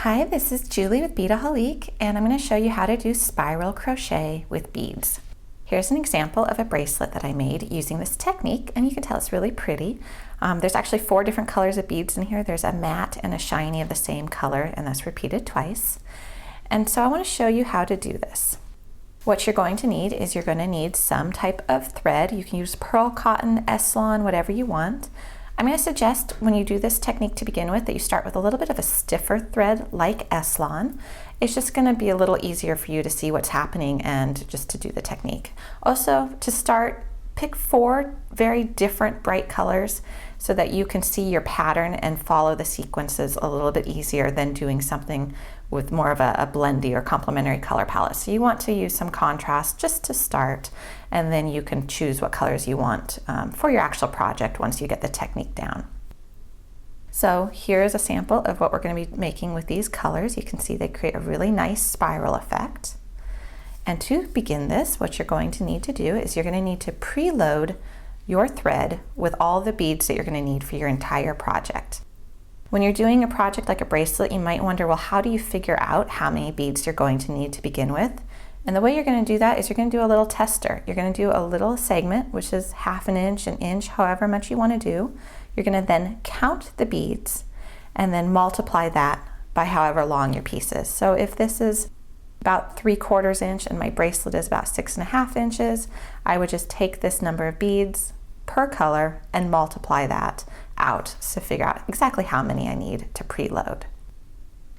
Hi, this is Julie with Beadaholique, and I'm going to show you how to do spiral crochet with beads. Here's an example of a bracelet that I made using this technique, and you can tell it's really pretty. There's actually 4 different colors of beads in here. There's a matte and a shiny of the same color, and that's repeated twice. And so I want to show you how to do this. What you're going to need is you're going to need some type of thread. You can use pearl, cotton, Eslon, whatever you want. I'm going to suggest when you do this technique to begin with that you start with a little bit of a stiffer thread like Eslon. It's just going to be a little easier for you to see what's happening and just to do the technique. Also, to start, pick 4 very different bright colors so that you can see your pattern and follow the sequences a little bit easier than doing something with more of a blendy or complementary color palette. So you want to use some contrast just to start, and then you can choose what colors you want for your actual project once you get the technique down. So here's a sample of what we're going to be making with these colors. You can see they create a really nice spiral effect. And to begin this, what you're going to need to do is you're going to need to preload your thread with all the beads that you're going to need for your entire project. When you're doing a project like a bracelet, you might wonder, well, how do you figure out how many beads you're going to need to begin with? And the way you're going to do that is you're going to do a little tester. You're going to do a little segment, which is 1/2 inch, however much you want to do. You're going to then count the beads and then multiply that by however long your piece is. So if this is about 3/4 inch and my bracelet is about 6.5 inches, I would just take this number of beads per color and multiply that out to figure out exactly how many I need to preload.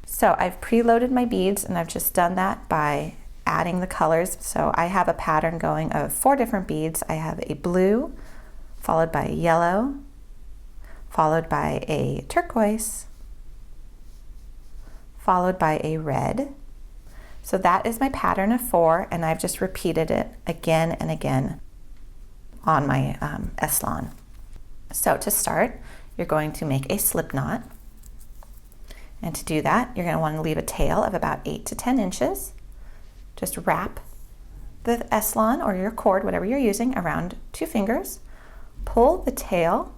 So I've preloaded my beads, and I've just done that by adding the colors. So I have a pattern going of 4 different beads. I have a blue, followed by a yellow, followed by a turquoise, followed by a red. So that is my pattern of 4, and I've just repeated it again and again on my Eslon. So to start, you're going to make a slip knot. And to do that, you're going to want to leave a tail of about 8 to 10 inches. Just wrap the Eslon or your cord, whatever you're using, around 2 fingers. Pull the tail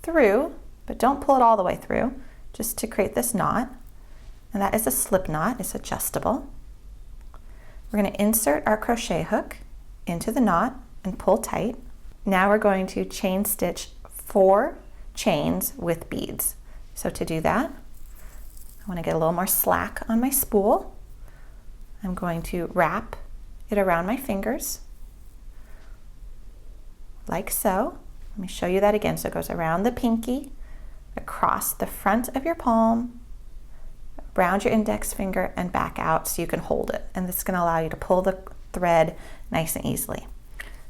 through, but don't pull it all the way through, just to create this knot. And that is a slip knot. It's adjustable. We're going to insert our crochet hook into the knot and pull tight. Now we're going to chain stitch 4 chains with beads. So to do that, I want to get a little more slack on my spool. I'm going to wrap it around my fingers, like so. Let me show you that again. So it goes around the pinky, across the front of your palm, around your index finger, and back out so you can hold it. And this is going to allow you to pull the thread nice and easily.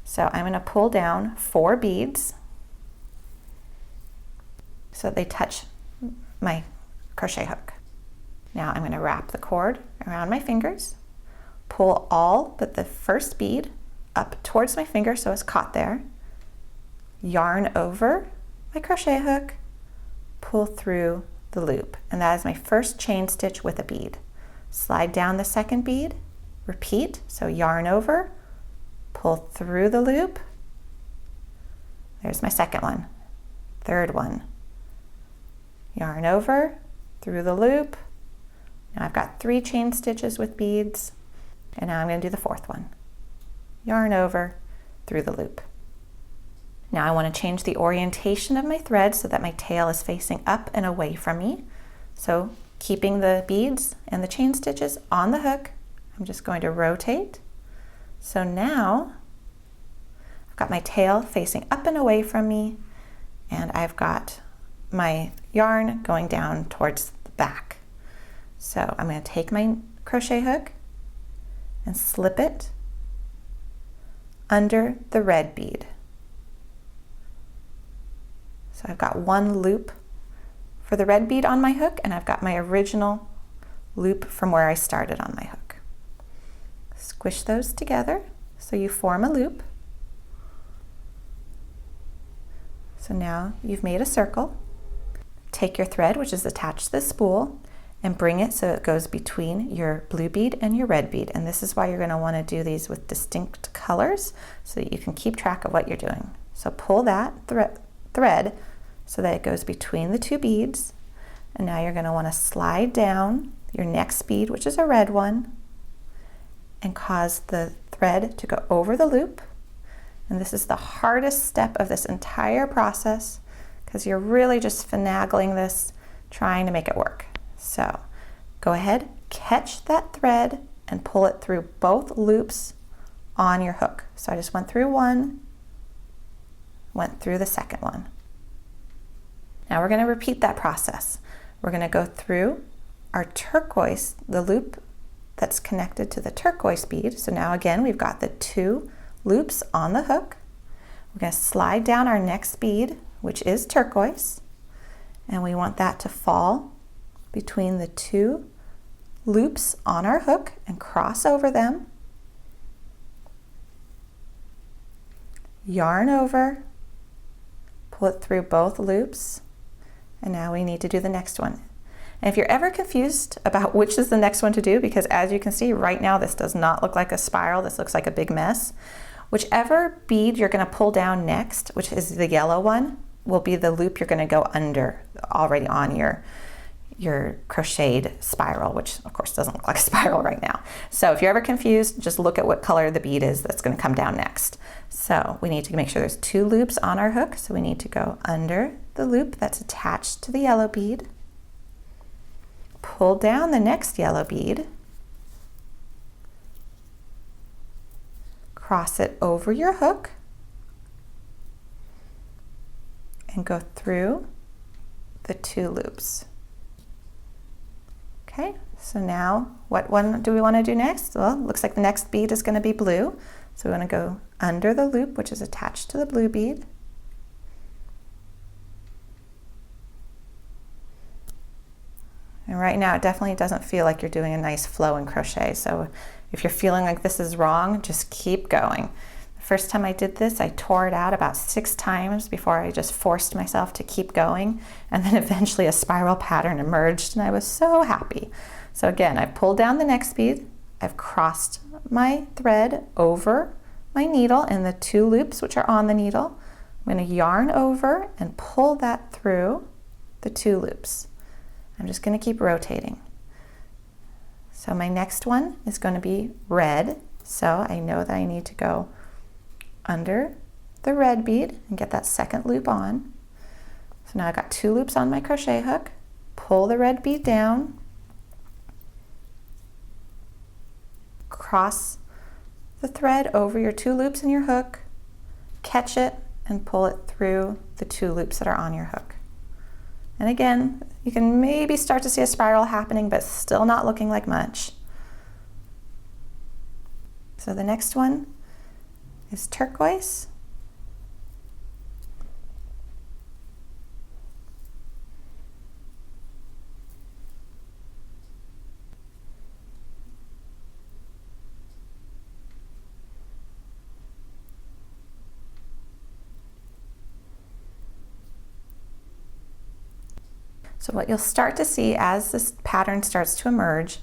So I'm going to pull down 4 beads so they touch my crochet hook. Now I'm going to wrap the cord around my fingers, pull all but the first bead up towards my finger so it's caught there, yarn over my crochet hook, pull through the loop, and that is my first chain stitch with a bead. Slide down the second bead, repeat, so yarn over, pull through the loop. There's my second one. Third one. Yarn over, through the loop. Now I've got 3 chain stitches with beads, and now I'm going to do the 4th one. Yarn over, through the loop. Now I want to change the orientation of my thread so that my tail is facing up and away from me. So keeping the beads and the chain stitches on the hook, I'm just going to rotate. So now I've got my tail facing up and away from me, and I've got my yarn going down towards the back. So I'm going to take my crochet hook and slip it under the red bead. So I've got 1 loop for the red bead on my hook, and I've got my original loop from where I started on my hook. Squish those together so you form a loop. So now you've made a circle. Take your thread, which is attached to the spool, and bring it so it goes between your blue bead and your red bead. And this is why you're going to want to do these with distinct colors so that you can keep track of what you're doing. So pull that thread so that it goes between the 2 beads, And now you're going to want to slide down your next bead, which is a red one, and cause the thread to go over the loop. And this is the hardest step of this entire process because you're really just finagling this, trying to make it work. So go ahead, catch that thread and pull it through both loops on your hook. So I just went through one, went through the second one. Now we're going to repeat that process. We're going to go through our turquoise, the loop that's connected to the turquoise bead. So now again, we've got the 2 loops on the hook. We're going to slide down our next bead, which is turquoise, and we want that to fall between the 2 loops on our hook and cross over them. Yarn over, pull it through both loops, and now we need to do the next one. And if you're ever confused about which is the next one to do, because as you can see right now this does not look like a spiral, this looks like a big mess, whichever bead you're going to pull down next, which is the yellow one, will be the loop you're going to go under already on your crocheted spiral, which of course doesn't look like a spiral right now. So if you're ever confused, just look at what color the bead is that's going to come down next. So we need to make sure there's 2 loops on our hook, so we need to go under the loop that's attached to the yellow bead, pull down the next yellow bead, cross it over your hook, and go through the 2 loops. Okay, so now what one do we want to do next? Well, it looks like the next bead is going to be blue. So we want to go under the loop, which is attached to the blue bead. And right now it definitely doesn't feel like you're doing a nice flow in crochet. So if you're feeling like this is wrong, just keep going. The first time I did this, I tore it out about 6 times before I just forced myself to keep going. And then eventually a spiral pattern emerged and I was so happy. So again, I pulled down the next bead. I've crossed my thread over my needle in the 2 loops which are on the needle. I'm going to yarn over and pull that through the 2 loops. I'm just going to keep rotating. So my next one is going to be red. So I know that I need to go under the red bead and get that second loop on. So now I've got 2 loops on my crochet hook. Pull the red bead down, cross the thread over your 2 loops in your hook, catch it, and pull it through the 2 loops that are on your hook. And again, you can maybe start to see a spiral happening, but still not looking like much. So the next one is turquoise. So what you'll start to see as this pattern starts to emerge,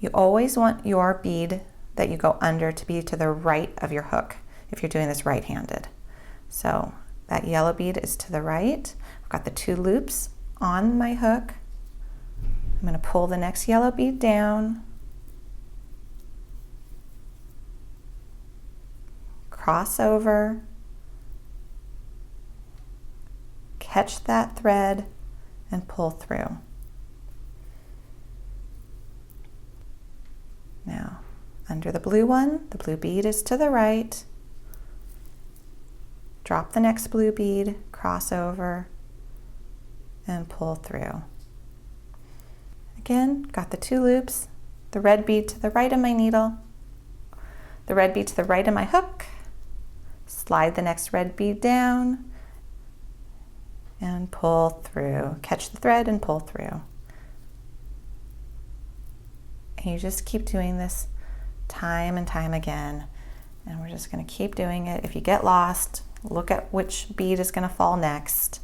you always want your bead that you go under to be to the right of your hook if you're doing this right-handed. So that yellow bead is to the right. I've got the 2 loops on my hook. I'm going to pull the next yellow bead down, cross over, catch that thread, and pull through. Now, under the blue one, the blue bead is to the right. Drop the next blue bead, cross over, and pull through. Again, got the 2 loops, the red bead to the right of my needle, the red bead to the right of my hook, slide the next red bead down, and pull through. Catch the thread and pull through. And you just keep doing this time and time again. And we're just going to keep doing it. If you get lost, look at which bead is going to fall next,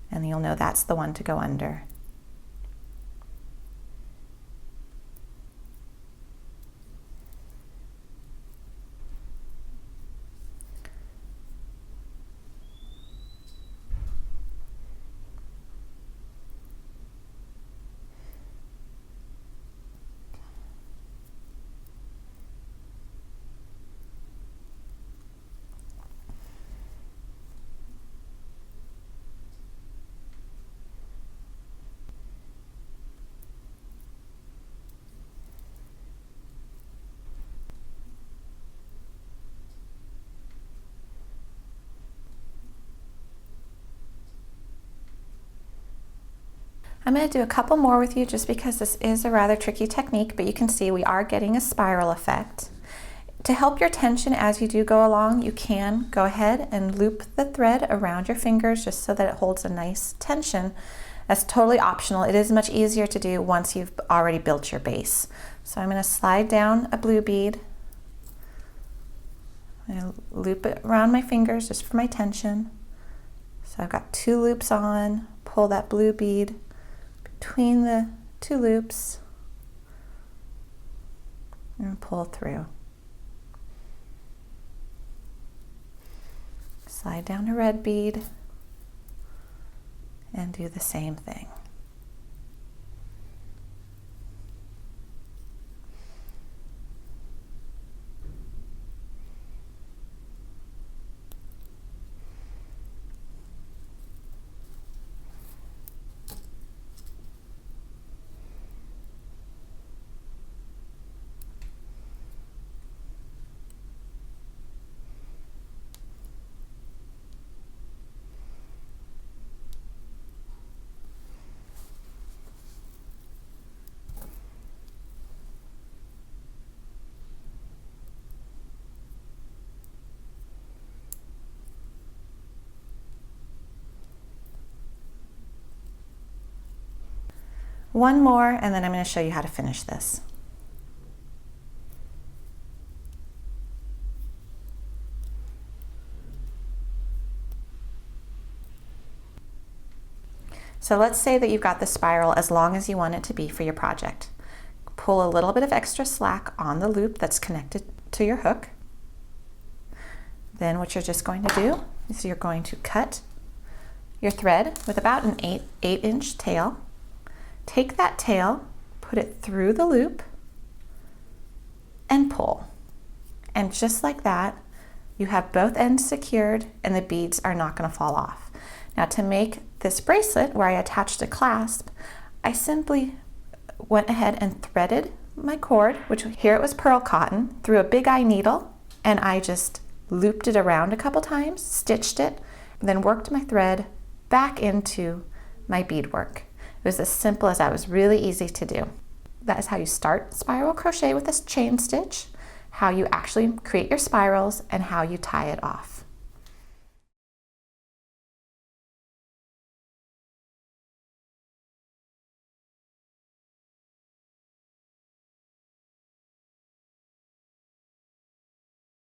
and you'll know that's the one to go under. I'm going to do a couple more with you just because this is a rather tricky technique, but you can see we are getting a spiral effect. To help your tension as you do go along, you can go ahead and loop the thread around your fingers just so that it holds a nice tension. That's totally optional. It is much easier to do once you've already built your base. So I'm going to slide down a blue bead. I'm going to loop it around my fingers just for my tension. So I've got 2 loops on, pull that blue bead between the 2 loops and pull through. Slide down a red bead and do the same thing. One more, and then I'm going to show you how to finish this. So let's say that you've got the spiral as long as you want it to be for your project. Pull a little bit of extra slack on the loop that's connected to your hook. Then what you're just going to do is you're going to cut your thread with about an 8-inch tail. Take that tail, put it through the loop, and pull. And just like that, you have both ends secured and the beads are not going to fall off. Now to make this bracelet where I attached a clasp, I simply went ahead and threaded my cord, which here it was pearl cotton, through a big eye needle, and I just looped it around a couple times, stitched it, then worked my thread back into my beadwork. It was as simple as that. It was really easy to do. That is how you start spiral crochet with this chain stitch, how you actually create your spirals, and how you tie it off.